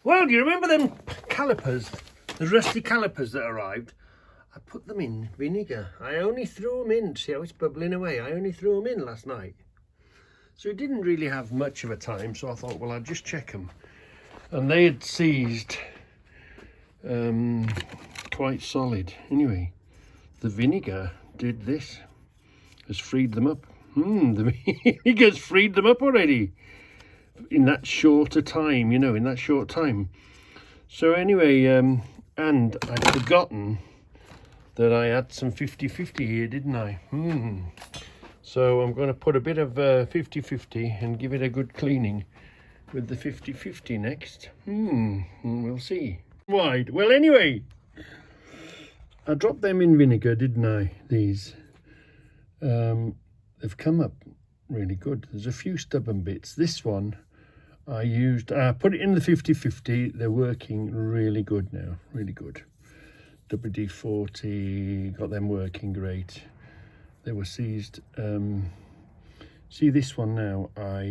Well, do you remember them calipers, the rusty calipers that arrived? I put them in vinegar. I only threw them in. See how it's bubbling away? I only threw them in last night. So it didn't really have much of a time, so I thought, well, I'll just check them. And they had seized quite solid. Anyway, the vinegar did this, has freed them up. The vinegar's freed them up already in that shorter time, in that short time. So anyway, and I'd forgotten that I had some 50-50 here, didn't I? So I'm going to put a bit of 50-50 and give it a good cleaning with the 50-50 next. We'll see. Wide. Well, anyway, I dropped them in vinegar, didn't I? These. They've come up really good. There's a few stubborn bits. This one I put it in the 50-50. They're working really good now. Really good. WD-40, got them working great. They were seized. See this one now. I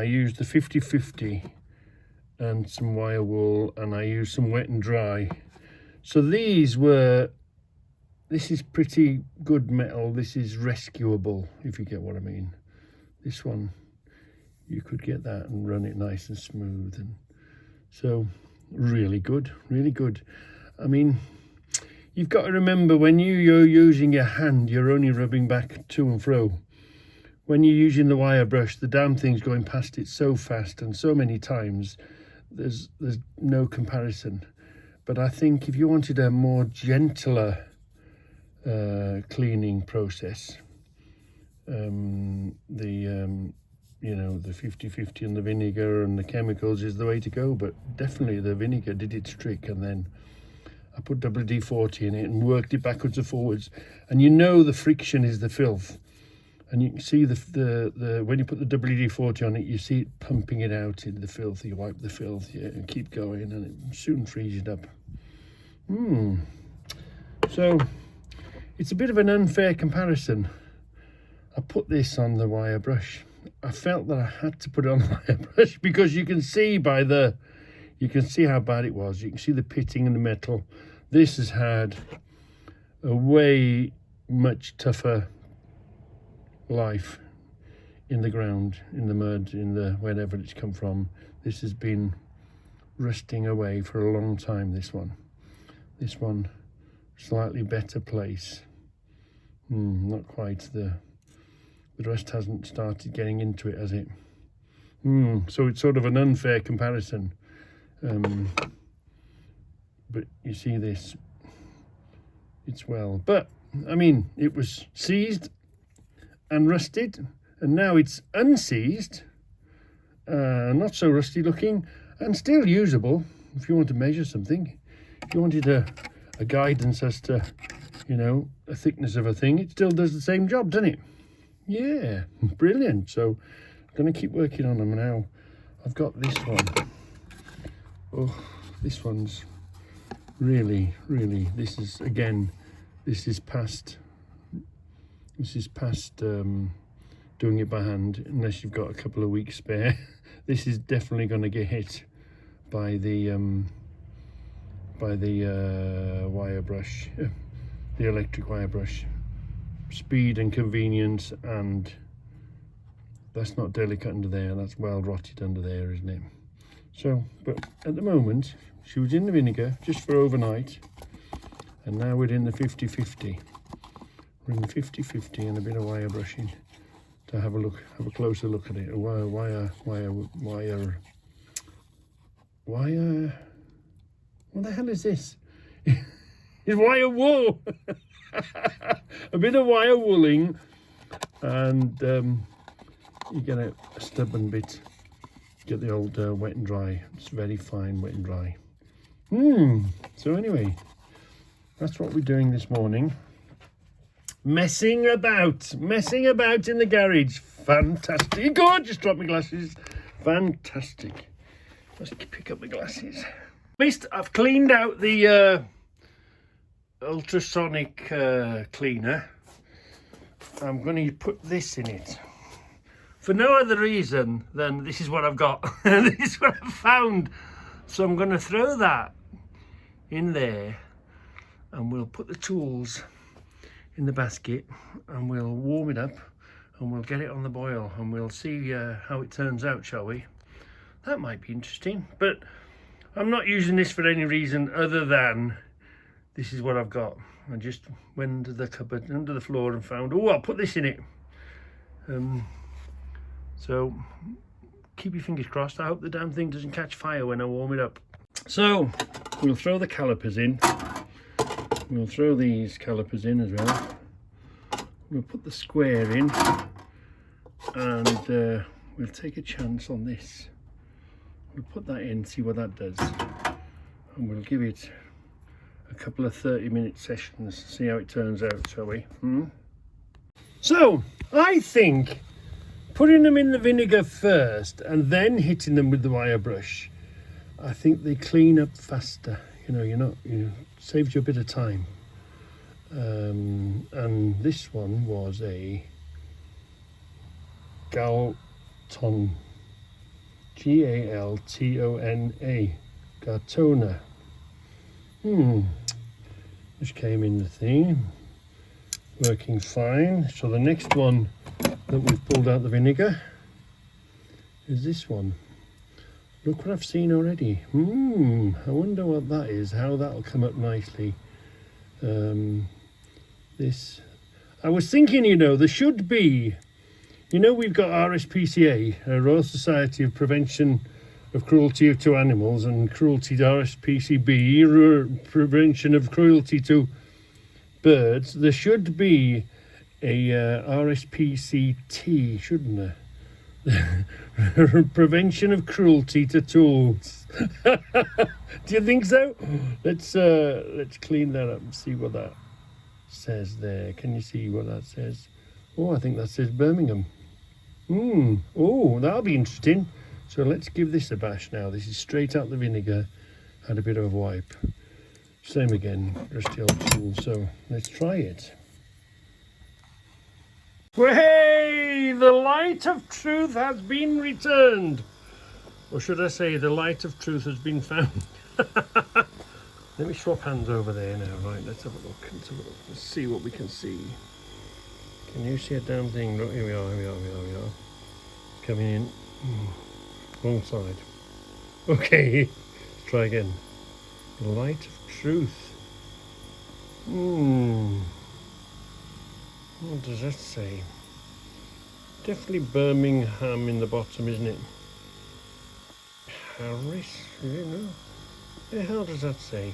used the 50-50 and some wire wool, and I used some wet and dry. So this is pretty good metal. This is rescuable, if you get what I mean. This one, you could get that and run it nice and smooth, and so really good, really good. I mean, you've got to remember, when you're using your hand, you're only rubbing back to and fro. When you're using the wire brush, the damn thing's going past it so fast and so many times, there's no comparison. But I think if you wanted a more gentler cleaning process, the 50-50 and the vinegar and the chemicals is the way to go. But definitely the vinegar did its trick, and then I put WD-40 in it and worked it backwards and forwards. And the friction is the filth, and you can see the when you put the WD-40 on it, you see it pumping it out into the filth. You wipe the filth, and keep going, and it soon frees it up. So it's a bit of an unfair comparison. I put this on the wire brush. I felt that I had to put it on the wire brush because you can see how bad it was. You can see the pitting and the metal. This has had a way much tougher life in the ground, in the mud, wherever it's come from. This has been rusting away for a long time, this one, slightly better place. Not quite, the rust hasn't started getting into it, has it? So it's sort of an unfair comparison. But you see this, it's well. But, I mean, it was seized and rusted, and now it's unseized, not so rusty looking, and still usable if you want to measure something. If you wanted a guidance as to, a thickness of a thing, it still does the same job, doesn't it? Yeah, brilliant. So I'm going to keep working on them now. I've got this one. Oh, this one's really, this is past doing it by hand, unless you've got a couple of weeks spare. This is definitely going to get hit by the wire brush, the electric wire brush. Speed and convenience, and that's not delicate under there, that's well rotted under there, isn't it? So, but at the moment she was in the vinegar just for overnight, and now we're in the 50-50. We're in the 50-50 and a bit of wire brushing to have a closer look at it. Wire. What the hell is this? It's wire wool. A bit of wire wooling, and you get a stubborn bit. Get the old wet and dry. It's very fine wet and dry. So anyway, that's what we're doing this morning. Messing about in the garage. Fantastic. God, just dropped my glasses. Fantastic. Let's pick up the glasses. I've cleaned out the ultrasonic cleaner. I'm going to put this in it. for no other reason than this is what I've got. This is what I've found. So I'm going to throw that in there, and we'll put the tools in the basket, and we'll warm it up, and we'll get it on the boil, and we'll see how it turns out, shall we? That might be interesting, but I'm not using this for any reason other than this is what I've got. I just went under the cupboard, under the floor, and found, oh, I'll put this in it. So keep your fingers crossed. I hope the damn thing doesn't catch fire when I warm it up. So we'll throw the calipers in. We'll throw these calipers in as well. We'll put the square in, and we'll take a chance on this. We'll put that in, see what that does, and we'll give it a couple of 30-minute sessions, see how it turns out, shall we? So I think putting them in the vinegar first and then hitting them with the wire brush, I think they clean up faster. Saves you a bit of time. And this one was a Galtona, Galtona, Galtona. Which came in the thing, working fine. So the next one that we've pulled out the vinegar is this one. Look what I've seen already. I wonder what that is, how that'll come up nicely. This, I was thinking, there should be, we've got RSPCA, Royal Society of Prevention of Cruelty to Animals, and cruelty to RSPCB, prevention of cruelty to birds. There should be a RSPCT, shouldn't there? Prevention of cruelty to tools. Do you think so? Let's clean that up and see what that says there. Can you see what that says? Oh, I think that says Birmingham. Oh, that'll be interesting. So let's give this a bash now. This is straight out the vinegar. Had a bit of a wipe. Same again, rusty old tool. So let's try it. Hey, the light of truth has been returned. Or should I say, the light of truth has been found. Let me swap hands over there now. Right, let's have a look. Let's see what we can see. Can you see a damn thing? Look, here we are. It's coming in. Wrong side. Okay, let's try again. The light of truth. What does that say? Definitely Birmingham in the bottom, isn't it? Paris? I don't know. What the hell does that say?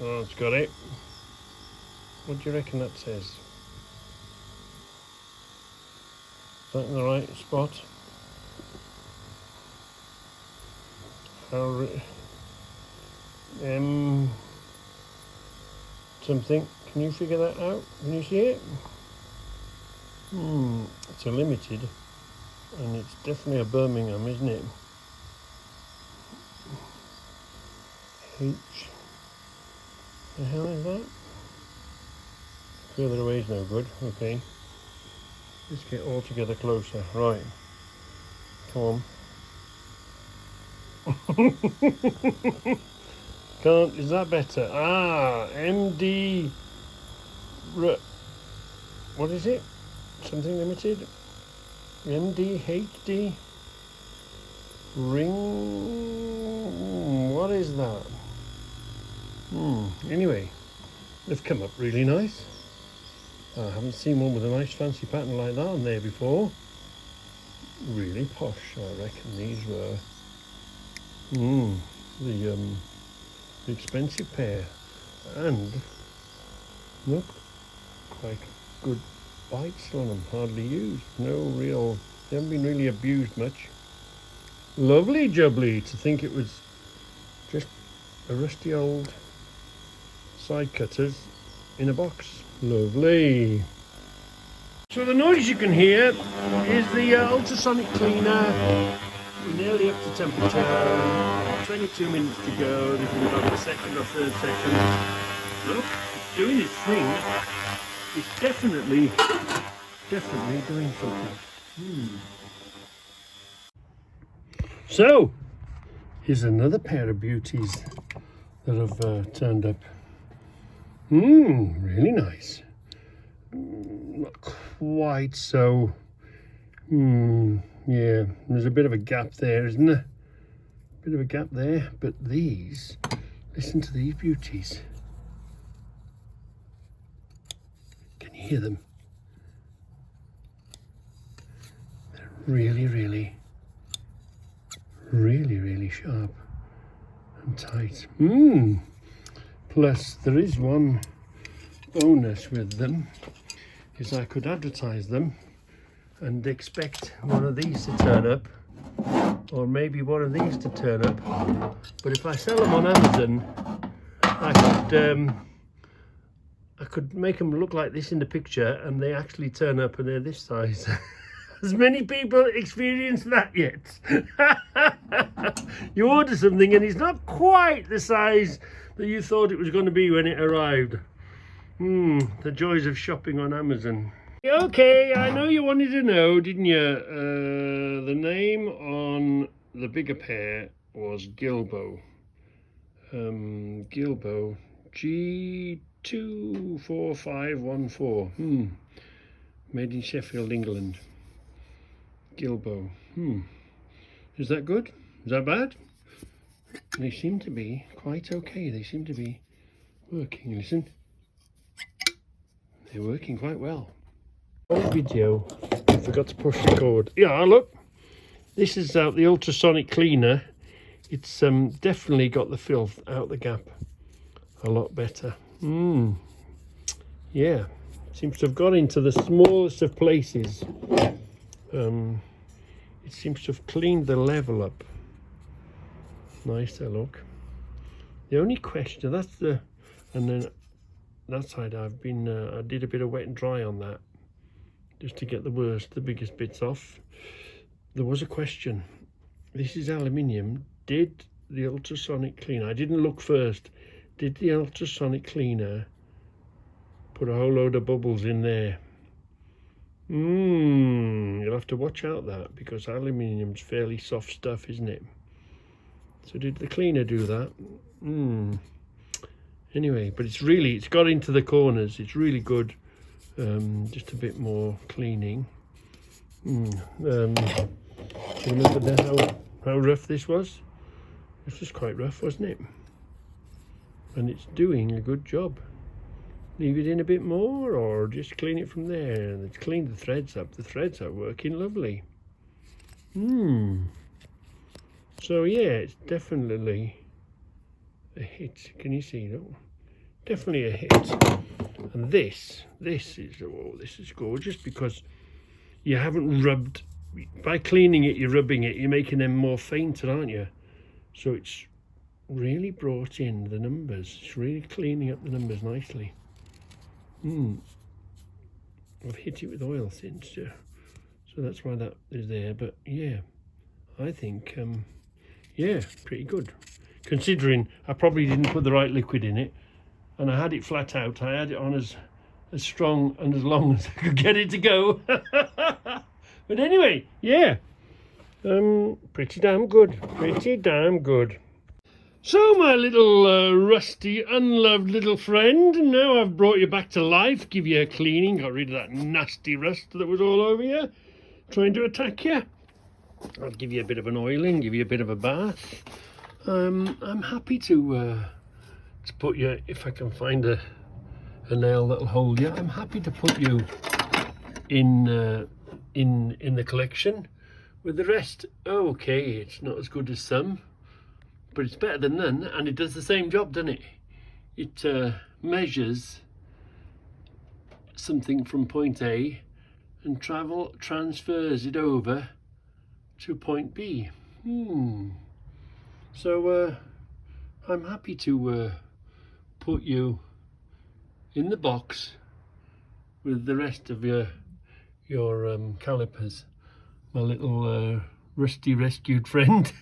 Oh, it's got it. What do you reckon that says? Is that in the right spot? Something. Can you figure that out? Can you see it? It's a limited, and it's definitely a Birmingham, isn't it? H. The hell is that? Further away is no good. Okay. Let's get all together closer. Right. Come on. Can't. Is that better? MD. What is it? Something limited. MDHD. Ring. What is that? Anyway, they've come up really nice. I haven't seen one with a nice fancy pattern like that on there before. Really posh, I reckon these were. The expensive pair, and look, quite good bites on them, hardly used, they haven't been really abused much. Lovely jubbly, to think it was just a rusty old side cutters in a box. Lovely. So the noise you can hear is the ultrasonic cleaner. We're nearly up to temperature. 22 minutes to go. This is about the second or third section. Look, it's doing its thing. It's definitely definitely doing something. So, here's another pair of beauties that have turned up. Really nice. Not quite so. Yeah, there's a bit of a gap there, isn't there? Bit of a gap there, but these, listen to these beauties. Can you hear them? They're really, really, really, really sharp and tight. Plus, there is one bonus with them, is I could advertise them and expect one of these to turn up, or maybe one of these to turn up. But if I sell them on Amazon, I could make them look like this in the picture, and they actually turn up and they're this size. Has many people experienced that yet? You order something and it's not quite the size that you thought it was going to be when it arrived. The joys of shopping on Amazon. Okay, I know you wanted to know, didn't you? The name on the bigger pair was Gilbo. Gilbo, G24514. Made in Sheffield, England. Gilbo. Is that good? Is that bad? They seem to be quite okay. They seem to be working. Listen. They're working quite well. Old video. I forgot to push record. Yeah, look. This is the ultrasonic cleaner. It's definitely got the filth out the gap a lot better. Yeah. Seems to have got into the smallest of places. It seems to have cleaned the level up. Nicer look. The only question, and then that side I did a bit of wet and dry on that, just to get the biggest bits off. There was a question. This is aluminium. Did the ultrasonic cleaner, I didn't look first, did the ultrasonic cleaner put a whole load of bubbles in there? You'll have to watch out that, because aluminium's fairly soft stuff, isn't it? So did the cleaner do that? Anyway, but it's got into the corners. It's really good. Just a bit more cleaning. Remember how rough this was? This was quite rough, wasn't it? And it's doing a good job. Leave it in a bit more, or just clean it from there. And it's cleaned the threads up. The threads are working lovely. So yeah, it's definitely a hit. Can you see that? Definitely a hit. And this is gorgeous, because you haven't rubbed. By cleaning it, you're rubbing it. You're making them more fainter, aren't you? So it's really brought in the numbers. It's really cleaning up the numbers nicely. I've hit it with oil since, so that's why that is there. But yeah, I think yeah, pretty good, considering I probably didn't put the right liquid in it, and I had it flat out. I had it on as strong and as long as I could get it to go. But anyway, yeah, pretty damn good. So, my little rusty, unloved little friend, now I've brought you back to life, give you a cleaning, got rid of that nasty rust that was all over you, trying to attack you. I'll give you a bit of an oiling, give you a bit of a bath. I'm happy to put you, if I can find a nail that'll hold you, I'm happy to put you in the collection with the rest. Okay, it's not as good as some, but it's better than none, and it does the same job, doesn't it? It measures something from point A and transfers it over to point B. So I'm happy to put you in the box with the rest of your calipers, my little rusty rescued friend.